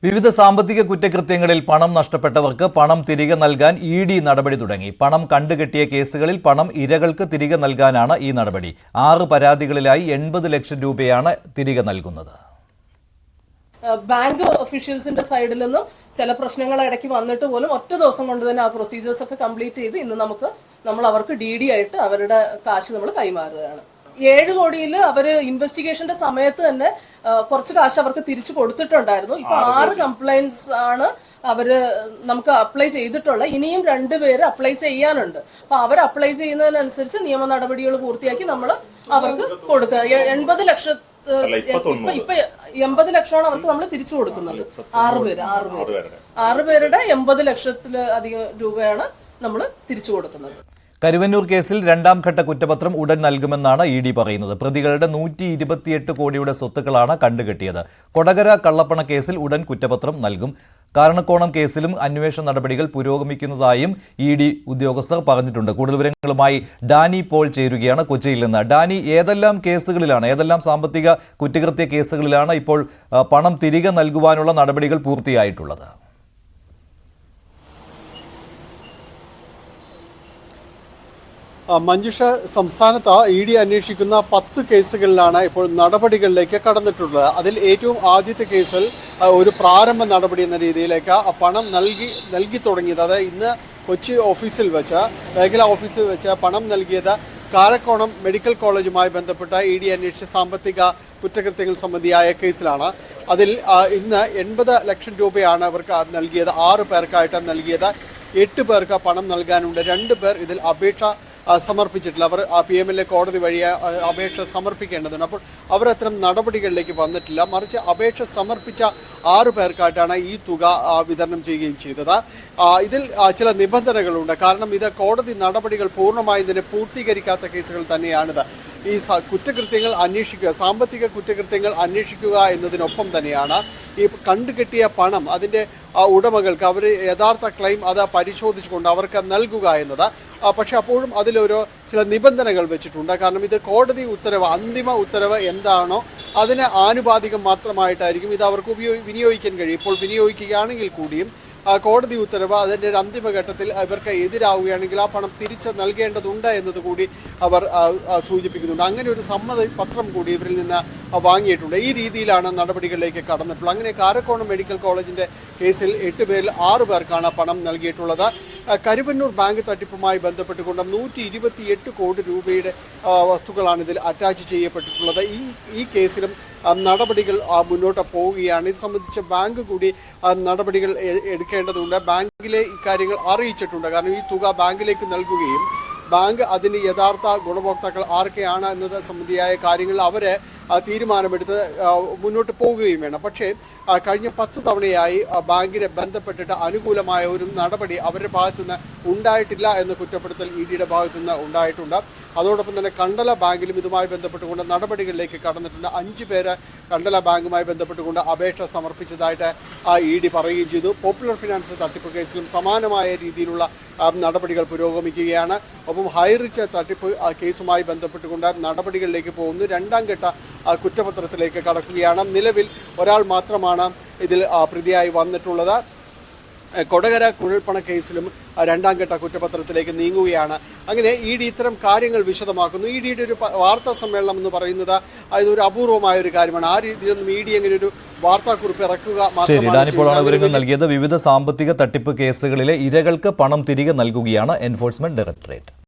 വിവിധ സാമ്പത്തിക കുറ്റകൃത്യങ്ങളിൽ പണം നഷ്ടപ്പെട്ടവർക്ക് പണം തിരികെ നൽകാൻ ഇഡി നടപടി തുടങ്ങി. പണം കണ്ടുകെട്ടിയ കേസുകളിൽ പണം ഇരകൾക്ക് തിരികെ നൽകാനാണ് ഈ നടപടി. 6 പരാതികളിലായി 80 ലക്ഷം രൂപയാണ് തിരികെ നൽകുന്നത്. ബാങ്ക് ഒഫീഷ്യൽസിന്റെ സൈഡിൽ നിന്നും ചില പ്രശ്നങ്ങൾ ഇടയ്ക്ക് വന്നിട്ട് പോലും ഒറ്റ ദിവസം കൊണ്ട് തന്നെ ആ പ്രൊസീജിയേഴ്സ് ഒക്കെ കംപ്ലീറ്റ് ചെയ്ത് ഇന്ന് നമ്മൾ അവർക്ക് DD ആയിട്ട് അവരുടെ കാശ് നമ്മൾ കൈമാറുകയാണ്. 7 കോടിയിൽ അവര് ഇൻവെസ്റ്റിഗേഷന്റെ സമയത്ത് തന്നെ കുറച്ച് കാശ് അവർക്ക് തിരിച്ചു കൊടുത്തിട്ടുണ്ടായിരുന്നു. ഇപ്പൊ 6 കംപ്ലൈന്റ്സ് ആണ് അവര് നമുക്ക് അപ്ലൈ ചെയ്തിട്ടുള്ള. ഇനിയും 2 പേര് അപ്ലൈ ചെയ്യാനുണ്ട്. അപ്പൊ അവർ അപ്ലൈ ചെയ്യുന്നതിനനുസരിച്ച് നിയമ നടപടികൾ പൂർത്തിയാക്കി നമ്മൾ അവർക്ക് കൊടുക്കുക. 80 ലക്ഷം ഇപ്പൊ 80 ലക്ഷമാണ് അവർക്ക് നമ്മൾ തിരിച്ചു കൊടുക്കുന്നത്. 6 പേരുടെ 80 ലക്ഷത്തിലധികം രൂപയാണ് നമ്മൾ തിരിച്ചു കൊടുക്കുന്നത്. കരുവന്നൂർ കേസിൽ 2ാം ഘട്ട കുറ്റപത്രം ഉടൻ നൽകുമെന്നാണ് ഇഡി പറയുന്നത്. പ്രതികളുടെ 128 കോടിയുടെ സ്വത്തുക്കളാണ് കണ്ടുകെട്ടിയത്. കൊടകര കള്ളപ്പണ കേസിൽ ഉടൻ കുറ്റപത്രം നൽകും. കാരണക്കോണം കേസിലും അന്വേഷണ നടപടികൾ പുരോഗമിക്കുന്നതായും ഇഡി ഉദ്യോഗസ്ഥർ പറഞ്ഞിട്ടുണ്ട്. കൂടുതൽ വിവരങ്ങളുമായി ഡാനി പോൾ ചേരുകയാണ് കൊച്ചിയിൽ നിന്ന്. ഡാനി, ഏതെല്ലാം സാമ്പത്തിക കുറ്റകൃത്യ കേസുകളിലാണ് ഇപ്പോൾ പണം തിരികെ നൽകുവാനുള്ള നടപടികൾ പൂർത്തിയായിട്ടുള്ളത്? മഞ്ജുഷ, സംസ്ഥാനത്ത് ഇഡി അന്വേഷിക്കുന്ന 10 കേസുകളിലാണ് ഇപ്പോൾ നടപടികളിലേക്ക് കടന്നിട്ടുള്ളത്. അതിൽ ഏറ്റവും ആദ്യത്തെ കേസിൽ ഒരു പ്രാരംഭ നടപടി എന്ന രീതിയിലേക്ക് പണം നൽകി തുടങ്ങിയത്, അതായത് ഇന്ന് കൊച്ചി ഓഫീസിൽ വെച്ച്, മേഖലാ ഓഫീസിൽ വെച്ച് പണം നൽകിയത് കാരക്കോണം മെഡിക്കൽ കോളേജുമായി ബന്ധപ്പെട്ട ഇഡി അന്വേഷിച്ച സാമ്പത്തിക കുറ്റകൃത്യങ്ങൾ സംബന്ധിയായ കേസിലാണ്. അതിൽ ഇന്ന് 80 ലക്ഷം രൂപയാണ് അവർക്ക് നൽകിയത്. 6 പേർക്കായിട്ട് നൽകിയത്. 8 പേർക്ക് പണം നൽകാനുണ്ട്. 2 പേർ ഇതിൽ അപേക്ഷ സമർപ്പിച്ചിട്ടില്ല. അവർ PMLA കോടതി വഴി അപേക്ഷ സമർപ്പിക്കേണ്ടതുണ്ട്. അപ്പോൾ അവരത്തരം നടപടികളിലേക്ക് വന്നിട്ടില്ല. മറിച്ച് അപേക്ഷ സമർപ്പിച്ച 6 പേർക്കായിട്ടാണ് ഈ തുക വിതരണം ചെയ്യുകയും ചെയ്തത്. ഇതിൽ ചില നിബന്ധനകളുണ്ട്. കാരണം ഇത് കോടതി നടപടികൾ പൂർണ്ണമായും തന്നെ പൂർത്തീകരിക്കാത്ത കേസുകൾ തന്നെയാണിത്. ഈ കുറ്റകൃത്യങ്ങൾ അന്വേഷിക്കുക, സാമ്പത്തിക കുറ്റകൃത്യങ്ങൾ അന്വേഷിക്കുക എന്നതിനൊപ്പം തന്നെയാണ് ഈ കണ്ടുകെട്ടിയ പണം അതിൻ്റെ ഉടമകൾക്ക് അവർ യഥാർത്ഥ ക്ലെയിം അത് പരിശോധിച്ചുകൊണ്ട് അവർക്ക് നൽകുക എന്നത്. പക്ഷെ അപ്പോഴും അതിലൊരു ചില നിബന്ധനകൾ വെച്ചിട്ടുണ്ട്. കാരണം ഇത് കോടതി ഉത്തരവ്, അന്തിമ ഉത്തരവ് എന്താണോ അതിന് ആനുപാതികം മാത്രമായിട്ടായിരിക്കും ഇത് അവർക്ക് വിനിയോഗിക്കാൻ കഴിയും. ഇപ്പോൾ വിനിയോഗിക്കുകയാണെങ്കിൽ കൂടിയും കോടതി ഉത്തരവ് അതിൻ്റെ ഒരു അന്തിമഘട്ടത്തിൽ ഇവർക്ക് എതിരാവുകയാണെങ്കിൽ ആ പണം തിരിച്ച് നൽകേണ്ടതുണ്ട് എന്നതുകൂടി അവർ സൂചിപ്പിക്കുന്നുണ്ട്. അങ്ങനെ ഒരു സമ്മതപത്രം കൂടി ഇവരിൽ നിന്ന് വാങ്ങിയിട്ടുണ്ട്. ഈ രീതിയിലാണ് നടപടികളിലേക്ക് കടന്നിട്ടുള്ളത്. അങ്ങനെ കാരക്കോണം മെഡിക്കൽ കോളേജിൻ്റെ കേസിൽ 8 പേരിൽ 6 പേർക്കാണ് പണം നൽകിയിട്ടുള്ളത്. കരുവന്നൂർ ബാങ്ക് തട്ടിപ്പുമായി ബന്ധപ്പെട്ടുകൊണ്ട് 128 കോടി രൂപയുടെ വസ്തുക്കളാണ് ഇതിൽ അറ്റാച്ച് ചെയ്യപ്പെട്ടിട്ടുള്ളത്. ഈ കേസിലും നടപടികൾ മുന്നോട്ട് പോവുകയാണ്. ഇത് സംബന്ധിച്ച് ബാങ്ക് കൂടി നടപടികൾ എടുക്കേണ്ടതുണ്ട്. ബാങ്കിലെ ഇക്കാര്യങ്ങൾ അറിയിച്ചിട്ടുണ്ട്. കാരണം ഈ തുക ബാങ്കിലേക്ക് നൽകുകയും ബാങ്ക് അതിന് യഥാർത്ഥ ഗുണഭോക്താക്കൾ ആരൊക്കെയാണ് എന്നത് സംബന്ധിയായ കാര്യങ്ങൾ അവരെ തീരുമാനമെടുത്ത് മുന്നോട്ട് പോവുകയും വേണം. പക്ഷേ കഴിഞ്ഞ 10 തവണയായി ബാങ്കിനെ ബന്ധപ്പെട്ടിട്ട് അനുകൂലമായ ഒരു നടപടി അവരുടെ ഭാഗത്തുനിന്ന് ഉണ്ടായിട്ടില്ല എന്ന കുറ്റപ്പെടുത്തൽ ഇഡിയുടെ ഭാഗത്തുനിന്ന് ഉണ്ടായിട്ടുണ്ട്. അതോടൊപ്പം തന്നെ കണ്ടല ബാങ്കിലും ഇതുമായി ബന്ധപ്പെട്ടുകൊണ്ട് നടപടികളിലേക്ക് കടന്നിട്ടുണ്ട്. 5 പേര് കണ്ടല ബാങ്കുമായി ബന്ധപ്പെട്ടുകൊണ്ട് അപേക്ഷ സമർപ്പിച്ചതായിട്ട് ഇഡി പറയുകയും ചെയ്തു. പോപ്പുലർ ഫിനാൻസ് തട്ടിപ്പ് കേസിലും സമാനമായ രീതിയിലുള്ള നടപടികൾ പുരോഗമിക്കുകയാണ്. ഒപ്പം ഹൈറിച്ച് തട്ടിപ്പ് കേസുമായി ബന്ധപ്പെട്ടുകൊണ്ട് നടപടികളിലേക്ക് പോകുന്നു. 2ാം ഘട്ട കുറ്റപത്രത്തിലേക്ക് കടക്കുകയാണ്. നിലവിൽ ഒരാൾ മാത്രമാണ് ഇതിൽ പ്രതിയായി വന്നിട്ടുള്ളത്. കൊടകര കുഴൽപ്പണ കേസിലും 2ാം ഘട്ട കുറ്റപത്രത്തിലേക്ക് നീങ്ങുകയാണ്. അങ്ങനെ ഇഡി ഇത്തരം കാര്യങ്ങൾ വിശദമാക്കുന്നു. ഇഡിയുടെ ഒരു വാർത്താ സമ്മേളനം എന്ന് പറയുന്നത് ഇതൊരു അപൂർവമായ ഒരു കാര്യമാണ്. ആ രീതിയിലൊന്നും ഇഡി അങ്ങനെ ഒരു വാർത്താക്കുറിപ്പ് ഇറക്കുക മാത്രമാണ് നൽകിയത്. വിവിധ സാമ്പത്തിക തട്ടിപ്പ് കേസുകളിലെ ഇരകൾക്ക് പണം തിരികെ നൽകുകയാണ് എൻഫോഴ്സ്മെന്റ് ഡയറക്ടറേറ്റ്.